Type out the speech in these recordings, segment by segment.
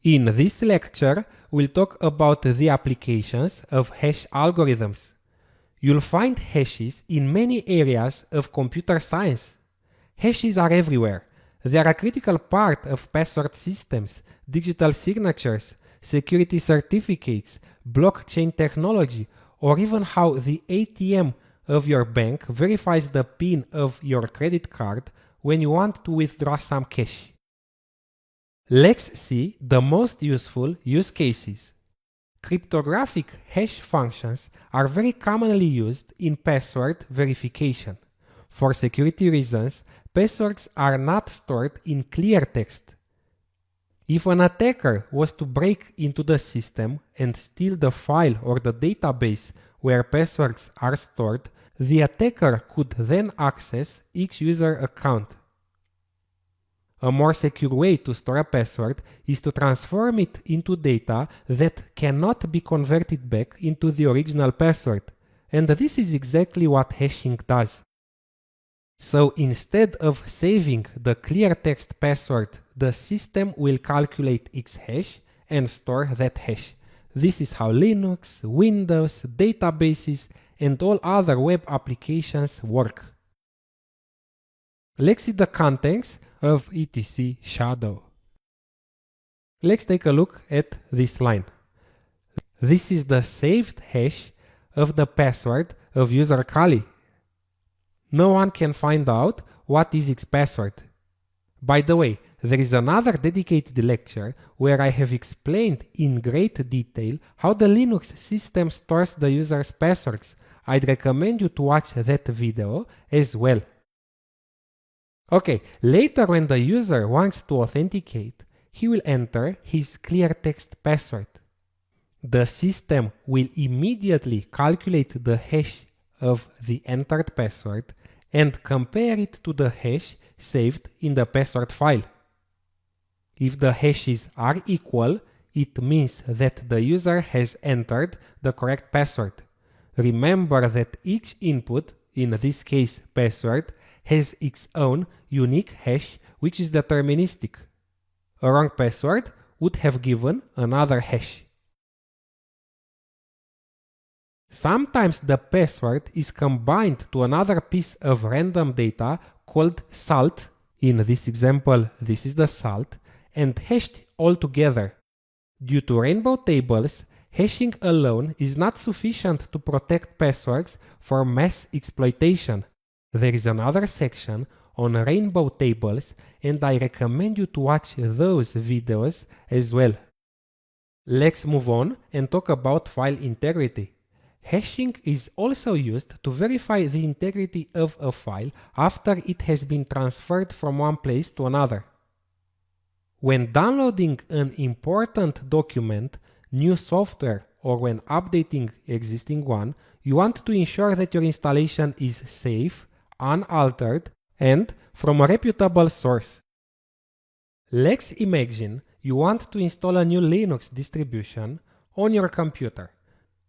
In this lecture, we'll talk about the applications of hash algorithms. You'll find hashes in many areas of computer science. Hashes are everywhere. They are a critical part of password systems, digital signatures, security certificates, blockchain technology, or even how the ATM of your bank verifies the PIN of your credit card when you want to withdraw some cash. Let's see the most useful use cases. Cryptographic hash functions are very commonly used in password verification. For security reasons, passwords are not stored in clear text. If an attacker was to break into the system and steal the file or the database where passwords are stored, the attacker could then access each user account. A more secure way to store a password is to transform it into data that cannot be converted back into the original password. And this is exactly what hashing does. So instead of saving the clear text password, the system will calculate its hash and store that hash. This is how Linux, Windows, databases, and all other web applications work. Let's see the contents of etc shadow. Let's take a look at this line. This is the saved hash of the password of user Kali. No one can find out what is its password. By the way, there is another dedicated lecture where I have explained in great detail how the Linux system stores the user's passwords. I'd recommend you to watch that video as well. Okay, later when the user wants to authenticate, he will enter his clear text password. The system will immediately calculate the hash of the entered password and compare it to the hash saved in the password file. If the hashes are equal, it means that the user has entered the correct password. Remember that each input, in this case password, has its own unique hash which is deterministic. A wrong password would have given another hash. Sometimes the password is combined to another piece of random data called salt. In this example, this is the salt, and hashed all together. Due to rainbow tables, hashing alone is not sufficient to protect passwords from mass exploitation. There is another section on rainbow tables, and I recommend you to watch those videos as well. Let's move on and talk about file integrity. Hashing is also used to verify the integrity of a file after it has been transferred from one place to another. When downloading an important document, new software, or when updating existing one, you want to ensure that your installation is safe, unaltered, and from a reputable source. Let's imagine you want to install a new Linux distribution on your computer.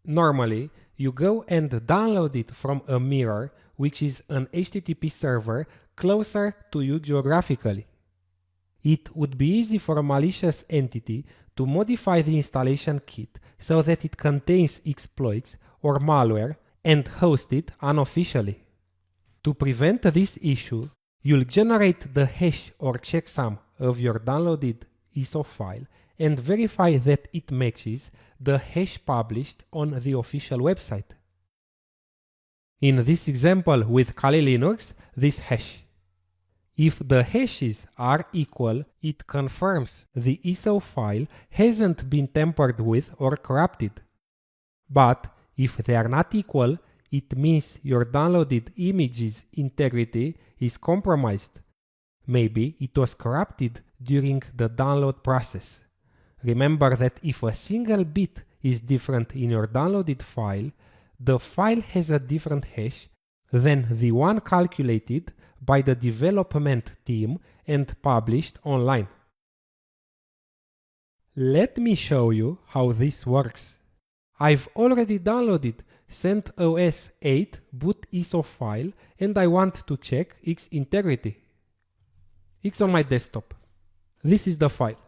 Normally, you go and download it from a mirror, which is an HTTP server closer to you geographically. It would be easy for a malicious entity to modify the installation kit so that it contains exploits or malware and host it unofficially. To prevent this issue, you'll generate the hash or checksum of your downloaded ISO file and verify that it matches the hash published on the official website. In this example with Kali Linux, this hash. If the hashes are equal, it confirms the ISO file hasn't been tampered with or corrupted. But if they are not equal, it means your downloaded image's integrity is compromised. Maybe it was corrupted during the download process. Remember that if a single bit is different in your downloaded file, the file has a different hash than the one calculated by the development team and published online. Let me show you how this works. I've already downloaded CentOS 8 boot ISO file and I want to check its integrity. It's on my desktop. This is the file.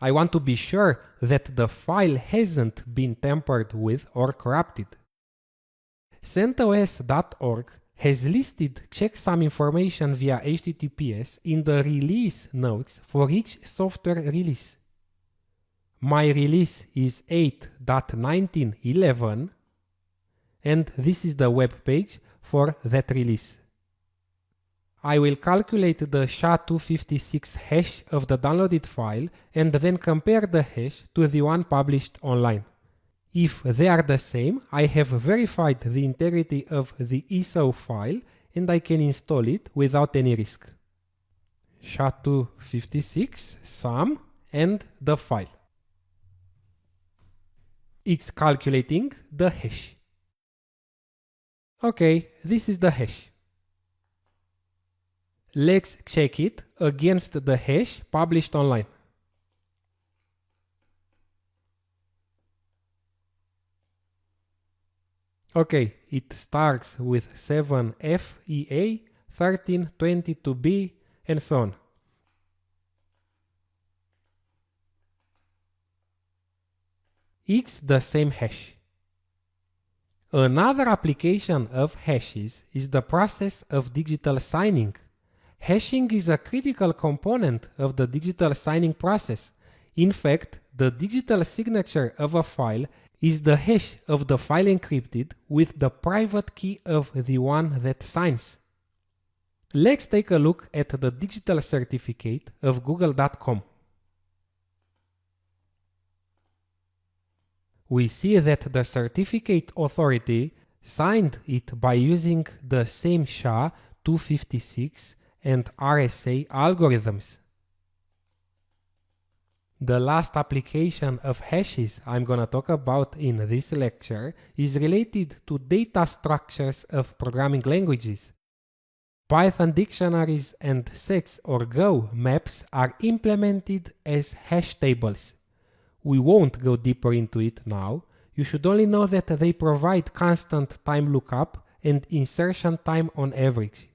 I want to be sure that the file hasn't been tampered with or corrupted. CentOS.org has listed checksum information via HTTPS in the release notes for each software release. My release is 8.19.11, and this is the web page for that release. I will calculate the SHA-256 hash of the downloaded file and then compare the hash to the one published online. If they are the same, I have verified the integrity of the ISO file and I can install it without any risk. SHA-256, sum, and the file. It's calculating the hash. Okay, this is the hash. Let's check it against the hash published online. Okay, it starts with 7FEA, 1322B, and so on. It's the same hash. Another application of hashes is the process of digital signing. Hashing is a critical component of the digital signing process. In fact, the digital signature of a file is the hash of the file encrypted with the private key of the one that signs. Let's take a look at the digital certificate of google.com. We see that the certificate authority signed it by using the same SHA-256 and RSA algorithms. The last application of hashes I'm gonna talk about in this lecture is related to data structures of programming languages. Python dictionaries and sex or Go maps are implemented as hash tables. We won't go deeper into it now. You should only know that they provide constant time lookup and insertion time on average.